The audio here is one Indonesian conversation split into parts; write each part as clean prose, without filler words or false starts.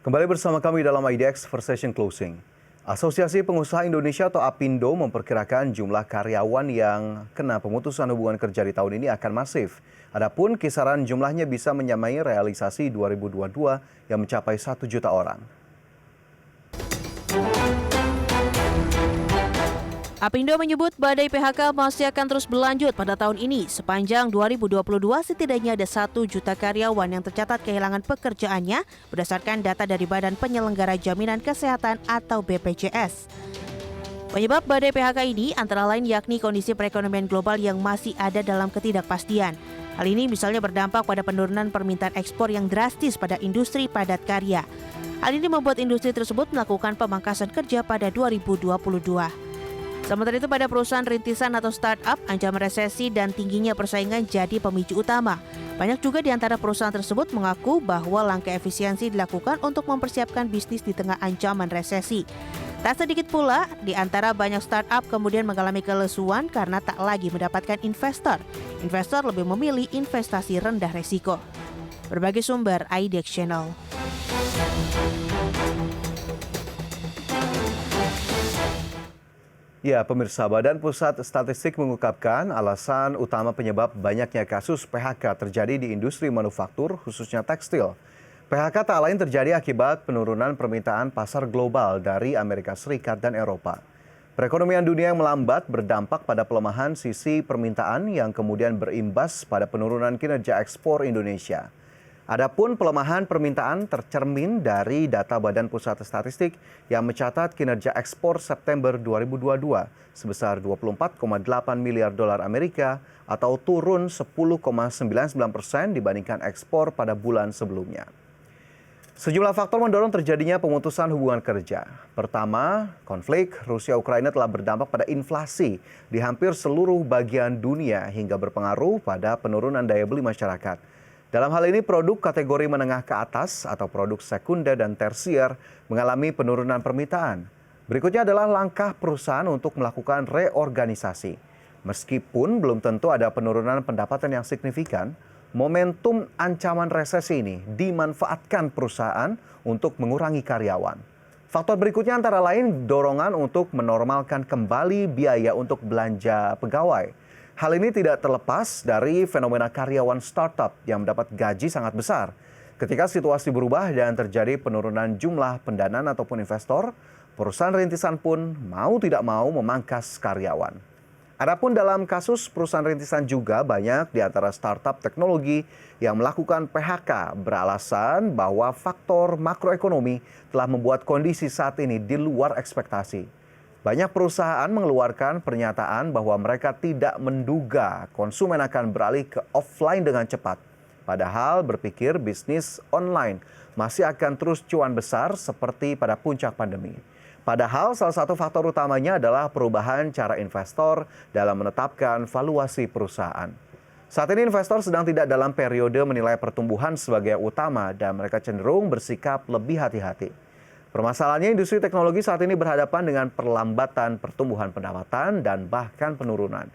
Kembali bersama kami dalam IDX First Session Closing. Asosiasi Pengusaha Indonesia atau APindo memperkirakan jumlah karyawan yang kena pemutusan hubungan kerja di tahun ini akan masif. Adapun kisaran jumlahnya bisa menyamai realisasi 2022 yang mencapai 1 juta orang. APindo menyebut badai PHK masih akan terus berlanjut pada tahun ini. Sepanjang 2022 setidaknya ada 1 juta karyawan yang tercatat kehilangan pekerjaannya berdasarkan data dari Badan Penyelenggara Jaminan Kesehatan atau BPJS. Penyebab badai PHK ini antara lain yakni kondisi perekonomian global yang masih ada dalam ketidakpastian. Hal ini misalnya berdampak pada penurunan permintaan ekspor yang drastis pada industri padat karya. Hal ini membuat industri tersebut melakukan pemangkasan kerja pada 2022. Sementara itu pada perusahaan rintisan atau startup, ancaman resesi dan tingginya persaingan jadi pemicu utama. Banyak juga di antara perusahaan tersebut mengaku bahwa langkah efisiensi dilakukan untuk mempersiapkan bisnis di tengah ancaman resesi. Tak sedikit pula di antara banyak startup kemudian mengalami kelesuan karena tak lagi mendapatkan investor. Investor lebih memilih investasi rendah resiko. Berbagai sumber IDX Channel. Ya, pemirsa, Badan Pusat Statistik mengungkapkan alasan utama penyebab banyaknya kasus PHK terjadi di industri manufaktur, khususnya tekstil. PHK tak lain terjadi akibat penurunan permintaan pasar global dari Amerika Serikat dan Eropa. Perekonomian dunia yang melambat berdampak pada pelemahan sisi permintaan yang kemudian berimbas pada penurunan kinerja ekspor Indonesia. Adapun pelemahan permintaan tercermin dari data Badan Pusat Statistik yang mencatat kinerja ekspor September 2022 sebesar 24,8 miliar dolar Amerika atau turun 10,99% dibandingkan ekspor pada bulan sebelumnya. Sejumlah faktor mendorong terjadinya pemutusan hubungan kerja. Pertama, konflik Rusia-Ukraina telah berdampak pada inflasi di hampir seluruh bagian dunia hingga berpengaruh pada penurunan daya beli masyarakat. Dalam hal ini, produk kategori menengah ke atas atau produk sekunder dan tersier mengalami penurunan permintaan. Berikutnya adalah langkah perusahaan untuk melakukan reorganisasi. Meskipun belum tentu ada penurunan pendapatan yang signifikan, momentum ancaman resesi ini dimanfaatkan perusahaan untuk mengurangi karyawan. Faktor berikutnya antara lain dorongan untuk menormalkan kembali biaya untuk belanja pegawai. Hal ini tidak terlepas dari fenomena karyawan startup yang mendapat gaji sangat besar. Ketika situasi berubah dan terjadi penurunan jumlah pendanaan ataupun investor, perusahaan rintisan pun mau tidak mau memangkas karyawan. Adapun dalam kasus perusahaan rintisan juga banyak di antara startup teknologi yang melakukan PHK beralasan bahwa faktor makroekonomi telah membuat kondisi saat ini di luar ekspektasi. Banyak perusahaan mengeluarkan pernyataan bahwa mereka tidak menduga konsumen akan beralih ke offline dengan cepat. Padahal berpikir bisnis online masih akan terus cuan besar seperti pada puncak pandemi. Padahal salah satu faktor utamanya adalah perubahan cara investor dalam menetapkan valuasi perusahaan. Saat ini investor sedang tidak dalam periode menilai pertumbuhan sebagai utama dan mereka cenderung bersikap lebih hati-hati. Permasalahannya industri teknologi saat ini berhadapan dengan perlambatan pertumbuhan pendapatan dan bahkan penurunan.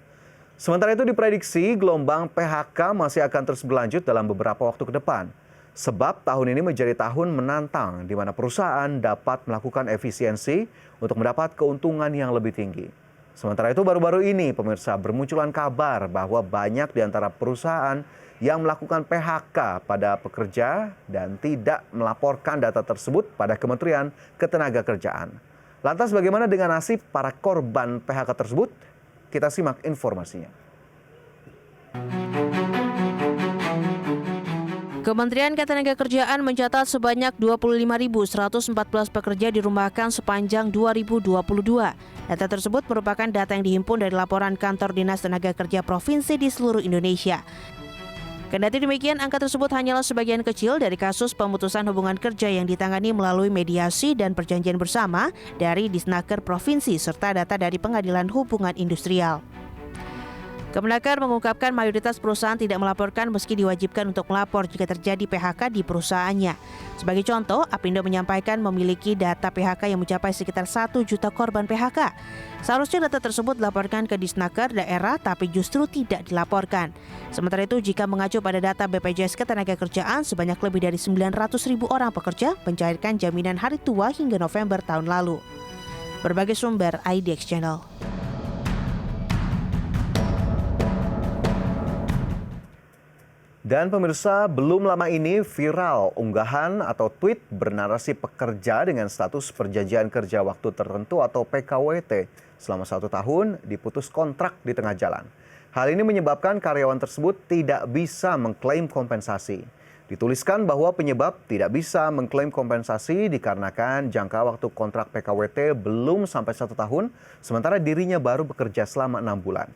Sementara itu diprediksi gelombang PHK masih akan terus berlanjut dalam beberapa waktu ke depan. Sebab tahun ini menjadi tahun menantang di mana perusahaan dapat melakukan efisiensi untuk mendapat keuntungan yang lebih tinggi. Sementara itu baru-baru ini pemirsa bermunculan kabar bahwa banyak di antara perusahaan yang melakukan PHK pada pekerja dan tidak melaporkan data tersebut pada Kementerian Ketenagakerjaan. Lantas bagaimana dengan nasib para korban PHK tersebut? Kita simak informasinya. Kementerian Ketenagakerjaan mencatat sebanyak 25.114 pekerja dirumahkan sepanjang 2022. Data tersebut merupakan data yang dihimpun dari laporan Kantor Dinas Tenaga Kerja Provinsi di seluruh Indonesia. Kendati demikian, angka tersebut hanyalah sebagian kecil dari kasus pemutusan hubungan kerja yang ditangani melalui mediasi dan perjanjian bersama dari Disnaker Provinsi serta data dari Pengadilan Hubungan Industrial. Kemenaker mengungkapkan mayoritas perusahaan tidak melaporkan meski diwajibkan untuk melapor jika terjadi PHK di perusahaannya. Sebagai contoh, Apindo menyampaikan memiliki data PHK yang mencapai sekitar 1 juta korban PHK. Seharusnya data tersebut dilaporkan ke Disnaker daerah tapi justru tidak dilaporkan. Sementara itu, jika mengacu pada data BPJS Ketenagakerjaan, sebanyak lebih dari 900.000 orang pekerja mencairkan jaminan hari tua hingga November tahun lalu. Berbagai sumber IDX Channel. Dan pemirsa, belum lama ini viral unggahan atau tweet bernarasi pekerja dengan status perjanjian kerja waktu tertentu atau PKWT selama 1 tahun diputus kontrak di tengah jalan. Hal ini menyebabkan karyawan tersebut tidak bisa mengklaim kompensasi. Dituliskan bahwa penyebab tidak bisa mengklaim kompensasi dikarenakan jangka waktu kontrak PKWT belum sampai 1 tahun, sementara dirinya baru bekerja selama 6 bulan.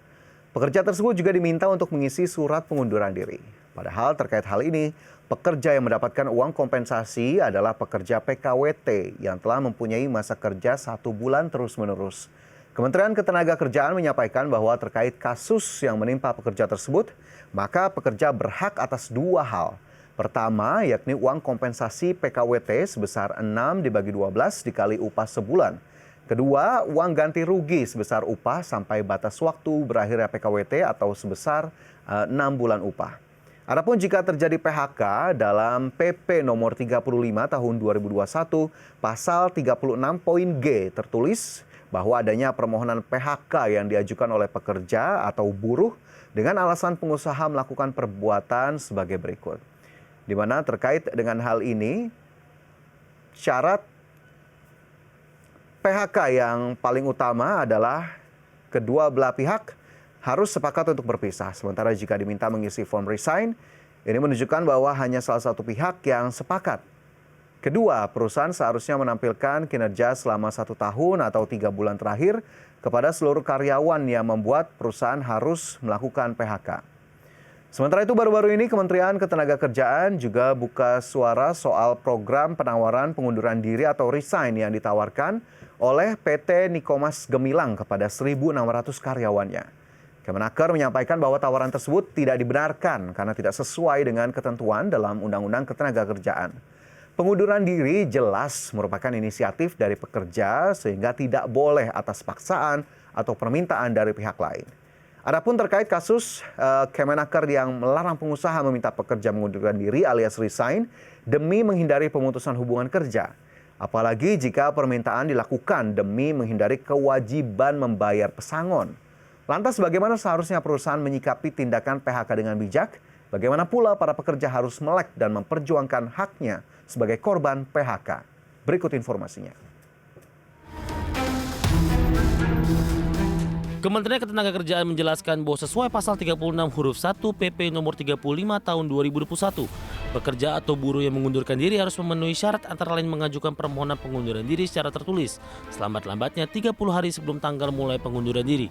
Pekerja tersebut juga diminta untuk mengisi surat pengunduran diri. Padahal terkait hal ini, pekerja yang mendapatkan uang kompensasi adalah pekerja PKWT yang telah mempunyai masa kerja 1 bulan terus-menerus. Kementerian Ketenagakerjaan menyampaikan bahwa terkait kasus yang menimpa pekerja tersebut, maka pekerja berhak atas 2 hal. Pertama, yakni uang kompensasi PKWT sebesar 6 dibagi 12 dikali upah sebulan. Kedua, uang ganti rugi sebesar upah sampai batas waktu berakhirnya PKWT atau sebesar 6 bulan upah. Adapun jika terjadi PHK dalam PP nomor 35 tahun 2021 pasal 36 poin G tertulis bahwa adanya permohonan PHK yang diajukan oleh pekerja atau buruh dengan alasan pengusaha melakukan perbuatan sebagai berikut. Di mana terkait dengan hal ini, syarat PHK yang paling utama adalah kedua belah pihak harus sepakat untuk berpisah. Sementara jika diminta mengisi form resign, ini menunjukkan bahwa hanya salah satu pihak yang sepakat. Kedua, perusahaan seharusnya menampilkan kinerja selama 1 tahun atau 3 bulan terakhir kepada seluruh karyawan yang membuat perusahaan harus melakukan PHK. Sementara itu, baru-baru ini Kementerian Ketenagakerjaan juga buka suara soal program penawaran pengunduran diri atau resign yang ditawarkan oleh PT Nikomas Gemilang kepada 1.600 karyawannya. Kemenaker menyampaikan bahwa tawaran tersebut tidak dibenarkan karena tidak sesuai dengan ketentuan dalam Undang-Undang Ketenagakerjaan. Pengunduran diri jelas merupakan inisiatif dari pekerja sehingga tidak boleh atas paksaan atau permintaan dari pihak lain. Adapun terkait kasus Kemenaker yang melarang pengusaha meminta pekerja mengundurkan diri alias resign demi menghindari pemutusan hubungan kerja. Apalagi jika permintaan dilakukan demi menghindari kewajiban membayar pesangon. Lantas bagaimana seharusnya perusahaan menyikapi tindakan PHK dengan bijak? Bagaimana pula para pekerja harus melek dan memperjuangkan haknya sebagai korban PHK? Berikut informasinya. Kementerian Ketenagakerjaan menjelaskan bahwa sesuai pasal 36 huruf 1 PP nomor 35 tahun 2021, pekerja atau buruh yang mengundurkan diri harus memenuhi syarat antara lain mengajukan permohonan pengunduran diri secara tertulis selambat-lambatnya 30 hari sebelum tanggal mulai pengunduran diri.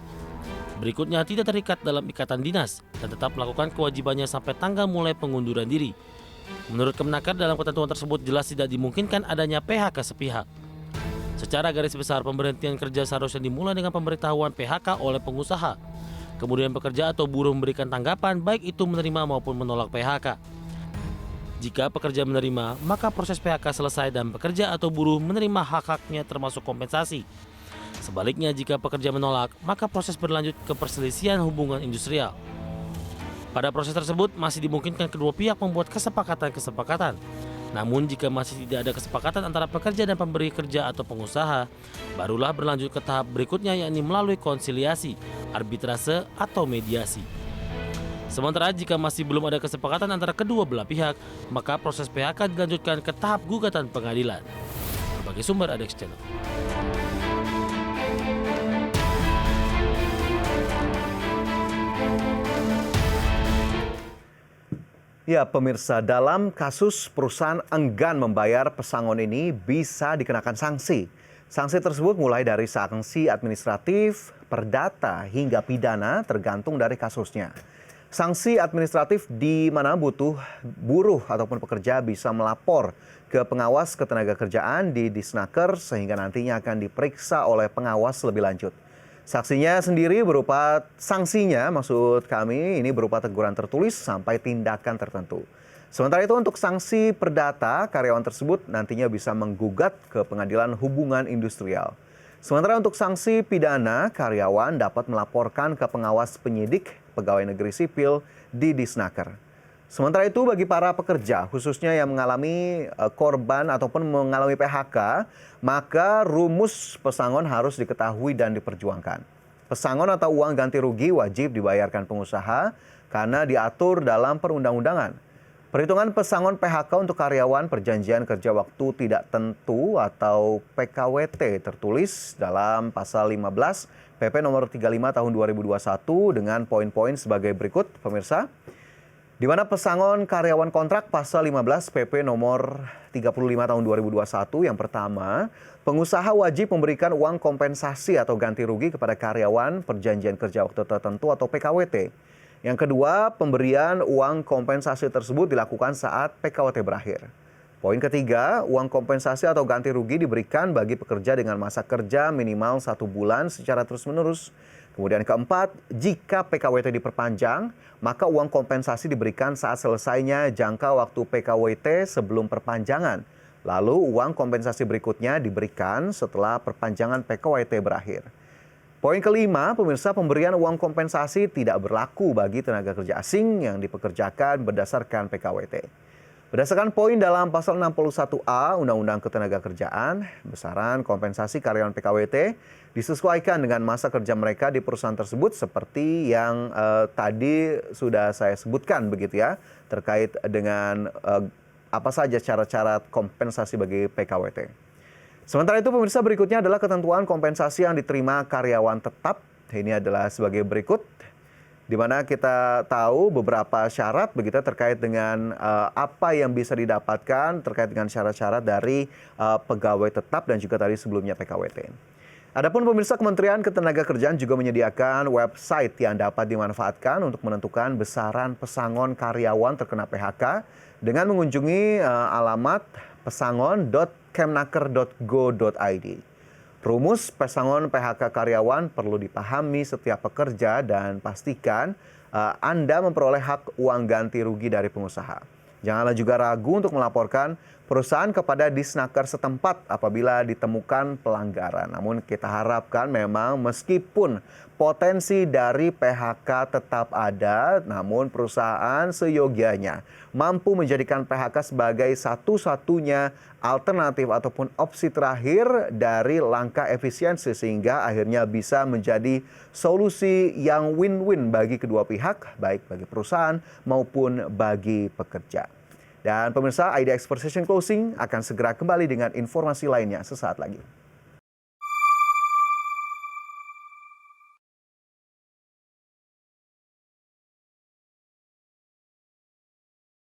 Berikutnya, tidak terikat dalam ikatan dinas dan tetap melakukan kewajibannya sampai tanggal mulai pengunduran diri. Menurut Kemenaker, dalam ketentuan tersebut jelas tidak dimungkinkan adanya PHK sepihak. Secara garis besar, pemberhentian kerja seharusnya dimulai dengan pemberitahuan PHK oleh pengusaha. Kemudian pekerja atau buruh memberikan tanggapan baik itu menerima maupun menolak PHK. Jika pekerja menerima, maka proses PHK selesai dan pekerja atau buruh menerima hak-haknya termasuk kompensasi. Sebaliknya, jika pekerja menolak, maka proses berlanjut ke perselisihan hubungan industrial. Pada proses tersebut, masih dimungkinkan kedua pihak membuat kesepakatan-kesepakatan. Namun, jika masih tidak ada kesepakatan antara pekerja dan pemberi kerja atau pengusaha, barulah berlanjut ke tahap berikutnya, yakni melalui konsiliasi, arbitrase, atau mediasi. Sementara jika masih belum ada kesepakatan antara kedua belah pihak, maka proses PHK dilanjutkan ke tahap gugatan pengadilan. Berbagai sumber IDX Channel. Ya, pemirsa, dalam kasus perusahaan enggan membayar pesangon ini bisa dikenakan sanksi. Sanksi tersebut mulai dari sanksi administratif, perdata, hingga pidana tergantung dari kasusnya. Sanksi administratif di mana buruh ataupun pekerja bisa melapor ke pengawas ketenagakerjaan di Disnaker sehingga nantinya akan diperiksa oleh pengawas lebih lanjut. Sanksinya sendiri berupa maksud kami ini berupa teguran tertulis sampai tindakan tertentu. Sementara itu untuk sanksi perdata, karyawan tersebut nantinya bisa menggugat ke Pengadilan Hubungan Industrial. Sementara untuk sanksi pidana, karyawan dapat melaporkan ke pengawas penyidik Pegawai Negeri Sipil di Disnaker. Sementara itu bagi para pekerja, khususnya yang mengalami korban ataupun mengalami PHK, maka rumus pesangon harus diketahui dan diperjuangkan. Pesangon atau uang ganti rugi wajib dibayarkan pengusaha karena diatur dalam perundang-undangan. Perhitungan pesangon PHK untuk karyawan perjanjian kerja waktu tidak tentu atau PKWT tertulis dalam pasal 15 PP nomor 35 tahun 2021 dengan poin-poin sebagai berikut, pemirsa. Di mana pesangon karyawan kontrak pasal 15 PP nomor 35 tahun 2021 yang pertama, pengusaha wajib memberikan uang kompensasi atau ganti rugi kepada karyawan perjanjian kerja waktu tertentu atau PKWT. Yang kedua, pemberian uang kompensasi tersebut dilakukan saat PKWT berakhir. Poin ketiga, uang kompensasi atau ganti rugi diberikan bagi pekerja dengan masa kerja minimal 1 bulan secara terus-menerus. Kemudian keempat, jika PKWT diperpanjang, maka uang kompensasi diberikan saat selesainya jangka waktu PKWT sebelum perpanjangan. Lalu uang kompensasi berikutnya diberikan setelah perpanjangan PKWT berakhir. Poin kelima, pemirsa, pemberian uang kompensasi tidak berlaku bagi tenaga kerja asing yang dipekerjakan berdasarkan PKWT. Berdasarkan poin dalam pasal 61A Undang-Undang Ketenagakerjaan, besaran kompensasi karyawan PKWT disesuaikan dengan masa kerja mereka di perusahaan tersebut seperti yang tadi sudah saya sebutkan begitu ya, terkait dengan apa saja cara-cara kompensasi bagi PKWT. Sementara itu pemirsa, berikutnya adalah ketentuan kompensasi yang diterima karyawan tetap. Ini adalah sebagai berikut, di mana kita tahu beberapa syarat begitu terkait dengan apa yang bisa didapatkan terkait dengan syarat-syarat dari pegawai tetap dan juga tadi sebelumnya PKWT. Adapun pemirsa, Kementerian Ketenagakerjaan juga menyediakan website yang dapat dimanfaatkan untuk menentukan besaran pesangon karyawan terkena PHK dengan mengunjungi alamat pesangon.kemnaker.go.id. Rumus pesangon PHK karyawan perlu dipahami setiap pekerja dan pastikan Anda memperoleh hak uang ganti rugi dari pengusaha. Janganlah juga ragu untuk melaporkan perusahaan kepada Disnaker setempat apabila ditemukan pelanggaran. Namun kita harapkan memang meskipun potensi dari PHK tetap ada, namun perusahaan seyogianya mampu menjadikan PHK sebagai satu-satunya alternatif ataupun opsi terakhir dari langkah efisiensi sehingga akhirnya bisa menjadi solusi yang win-win bagi kedua pihak, baik bagi perusahaan maupun bagi pekerja. Dan pemirsa, ID Exposition Closing akan segera kembali dengan informasi lainnya sesaat lagi.